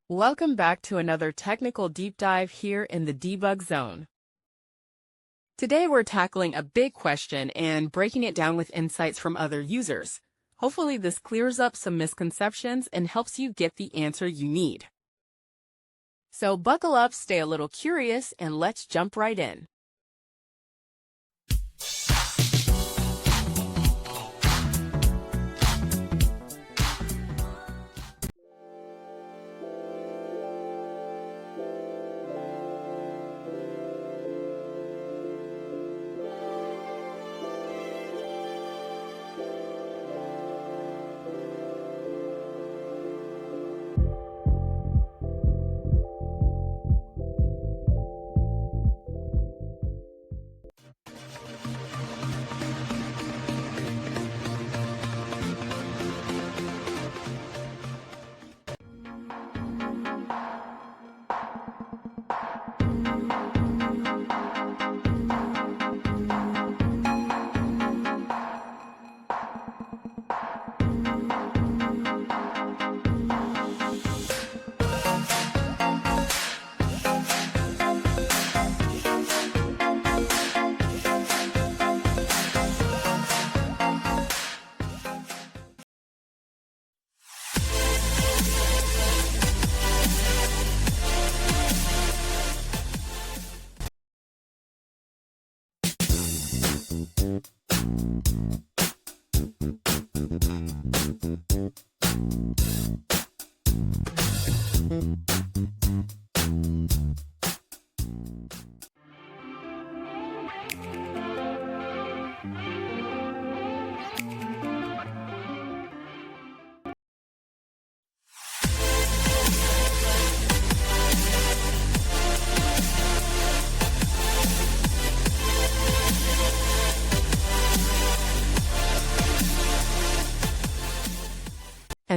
Welcome back to another technical deep dive here in the debug zone. Today we're tackling a big question and breaking it down with insights from other users. Hopefully this clears up some misconceptions and helps you get the answer you need. So buckle up, stay a little curious, and let's jump right in.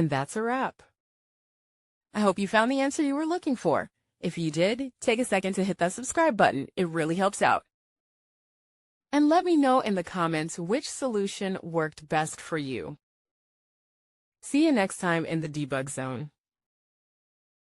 And that's a wrap. I hope you found the answer you were looking for. If you did, take a second to hit that subscribe button. It really helps out. And let me know in the comments which solution worked best for you. See you next time in the debug zone.